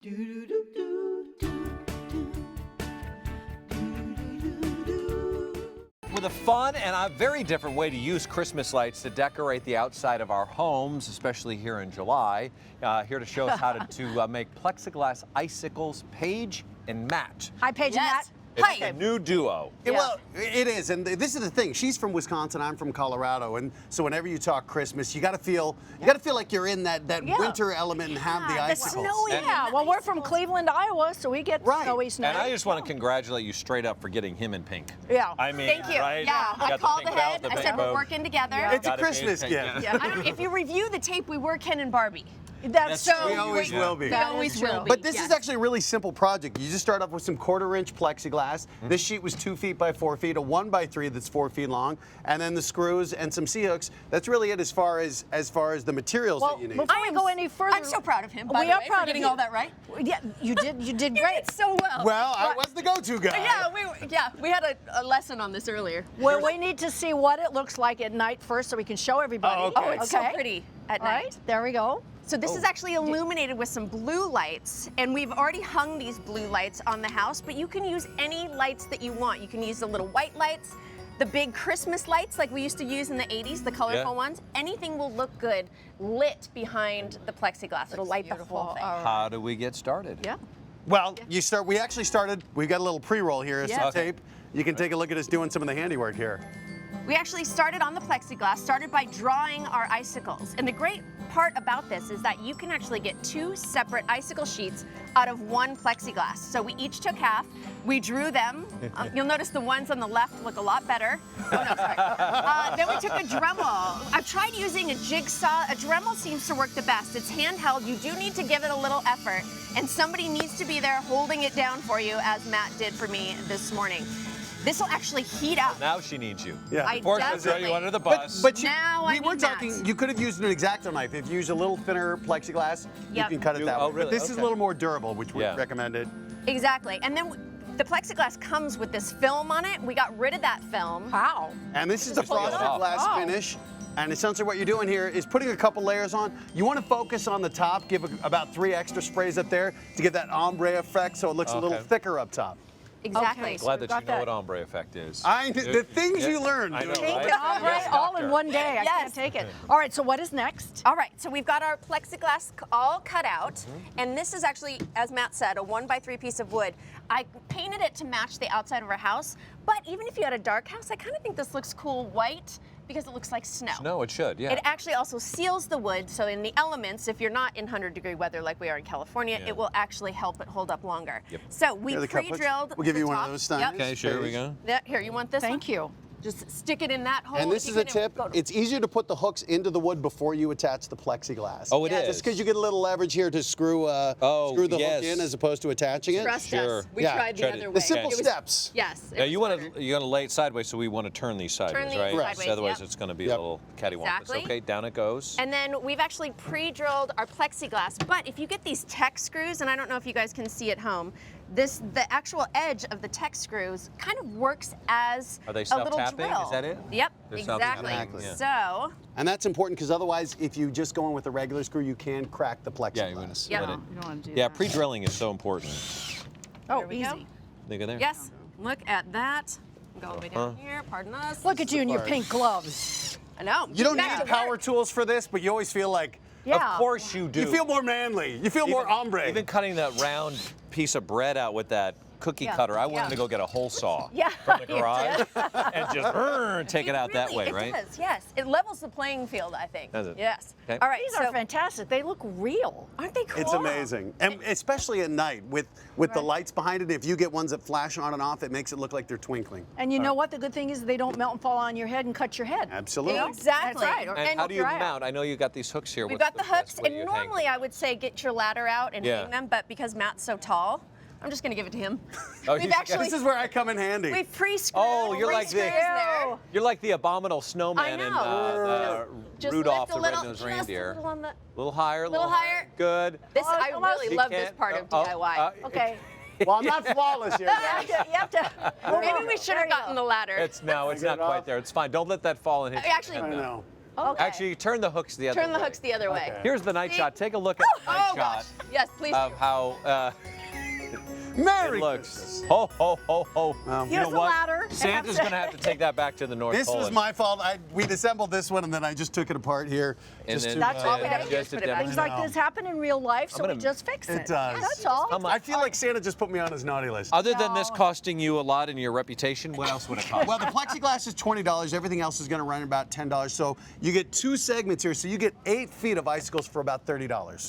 With a fun and a very different way to use Christmas lights to decorate the outside of our homes, especially here in July. Here to show us how to make plexiglass icicles, Paige and Matt. Hi, Paige and Matt. It's a new duo. Yeah. Well, it is, and this is the thing. She's from Wisconsin, I'm from Colorado, and so whenever you talk Christmas, you got to feel like you're in that winter element and have the icicles. Well, we're from Cleveland, Iowa, so we get snowy snow. And I just want to congratulate you straight up for getting him in pink. Yeah. I mean, thank you. Right? Yeah, I called ahead. I said we're bow. working together. Yeah. It's a Christmas gift. Yeah. If you review the tape, we were Ken and Barbie. That's so. We always will be. We always will be. But this is actually a really simple project. You just start off with some 1/4-inch plexiglass. This sheet was 2 feet by 4 feet, a 1x3 that's 4 feet long, and then the screws and some C-hooks. That's really it as far as the materials that you need. Before we go any further, I'm so proud of him. By we the are way, proud for of getting you. all that right. Yeah, you did. You did You great. did so well. Well, I was the go-to guy. We had a lesson on this earlier. Well, we need to see what it looks like at night first, so we can show everybody. Oh, okay. Oh, it's so pretty at All night. right, there we go. So this is actually illuminated with some blue lights, and we've already hung these blue lights on the house, but you can use any lights that you want. You can use the little white lights, the big Christmas lights like we used to use in the 80s, the colorful ones. Anything will look good lit behind the plexiglass. It'll light the whole thing. How do we get started? Yeah. Well, we actually started, we've got a little pre-roll here, some Yeah. tape. You can take a look at us doing some of the handiwork here. We actually started on the plexiglass, started by drawing our icicles. And the great part about this is that you can actually get 2 separate icicle sheets out of 1 plexiglass. So we each took half, we drew them. You'll notice the ones on the left look a lot better. Oh no, sorry. Then we took a Dremel. I've tried using a jigsaw. A Dremel seems to work the best. It's handheld. You do need to give it a little effort, and somebody needs to be there holding it down for you, as Matt did for me this morning. This will actually heat up. Now she needs you. Yeah. I Unfortunately, throw you definitely- under the bus. But Now I we were need talking, that. you could have used an X-Acto knife. If you use a little thinner plexiglass, you Yep. can cut it that Oh, way. really? But this is a Okay. little more durable, which we recommended. Exactly. And then the plexiglass comes with this film on it. We got rid of that film. Wow. And this is the pull it frosted off. glass finish. And essentially what you're doing here is putting a couple layers on. You want to focus on the top, give about 3 extra sprays up there to get that ombre effect so it looks a little thicker up top. Exactly. Okay. Glad that got you know that. what ombre effect is. The things you learn. I know, doing right? this. Yes, all doctor. in one day. I can't take it. All right, so what is next? All right, so we've got our plexiglass all cut out, and this is actually, as Matt said, a 1x3 piece of wood. I painted it to match the outside of our house, but even if you had a dark house, I kind of think this looks cool white because it looks like snow. No, it should, yeah. It actually also seals the wood, so in the elements, if you're not in 100-degree weather like we are in California, it will actually help it hold up longer. Yep. So we Here, the couplets. pre-drilled We'll give the you one of top. those, Stein. Yep. Okay, sure, here we go. Yeah, here, you want this one? Thank you. Just stick it in that hole. And this if is you a can tip. go to- It's easier to put the hooks into the wood before you attach the plexiglass. Oh, it Yes. is. Just because you get a little leverage here to screw the hook in as opposed to attaching it. Trust Sure. us. We Yeah. tried the Tried other it. way. The simple It was- steps. Yes. Yeah, you want to lay it sideways, so we want to turn these sideways, these right? sideways, Otherwise, yep. it's going to be Yep. a little cattywampus. Exactly. Okay, down it goes. And then we've actually pre-drilled our plexiglass, but if you get these tech screws, and I don't know if you guys can see at home, the actual edge of the tech screws kind of works as Are they a little self-tapping? drill. Is that it? Yep, They're exactly. self-tapping, yeah. So, And that's important because otherwise, if you just go in with a regular screw, you can crack the Yeah, you want plexiglass. to Yeah. let it. You don't want to do Yeah, that. pre-drilling is so important. Oh, There we go. easy. Look at there. yes, look at that. Go all the way down here, pardon us. Look at you in your part. pink gloves. I know. You don't Back need to power work. tools for this, but you always feel like Yeah. Of course you do. you feel more manly. You feel more ombre. Even cutting that round piece of bread out with that cookie cutter, I wanted to go get a hole saw from the you garage and just take it out that Really, way, it right? does, yes. It levels the playing field, I think. Does it? Yes. Okay. All right, These so are fantastic. They look real. aren't they cool? It's amazing, and especially at night with the lights behind it. If you get ones that flash on and off, it makes it look like they're twinkling. And you know what? The good thing is they don't melt and fall on your head and cut your head. Absolutely. Exactly. That's right. And how do you your eye out. mount? I know you got these hooks here. We've What's got the best hooks, way and you hang normally them? I would say get your ladder out and Yeah. hang them, but because Matt's so tall, I'm just going to give it to him. Oh, We've you- actually This is where I come in handy. we've pre-screwed. Oh, you're like pre-screws the- there. You're like the abominable snowman I in know. Just Rudolph lift a the little, Red-Nosed just a Reindeer. little on the. A little higher, Little higher. Good. This Oh, I almost. really You love this can't- part of oh, DIY. Okay. Well, I'm not flawless here. You have to. Maybe we should have gotten the ladder. It's not quite there. It's fine. Don't let that fall and hit you. Actually, I know. Okay. Actually, turn the hooks the other way. Turn the hooks the other way. Here's the night See? shot. Take a look at the night Oh, shot gosh. Yes, please of do. how Merry it looks. Christmas. Ho, ho, ho, ho. You Here's know the what? ladder. Santa's going to have to take that back to the North This Pole. was my fault. We'd assembled this one and then I just took it apart here. And Just then- to, That's all we gotta do is just to put it back. Things demonstrate. like this happen in real life, so we gonna- just fix it. It does. That's all. I feel like Santa just put me on his naughty list. Other than this No. costing you a lot in your reputation, what else would it cost? Well, the plexiglass is $20. Everything else is going to run about $10. So you get 2 segments here. So you get 8 feet of icicles for about $30.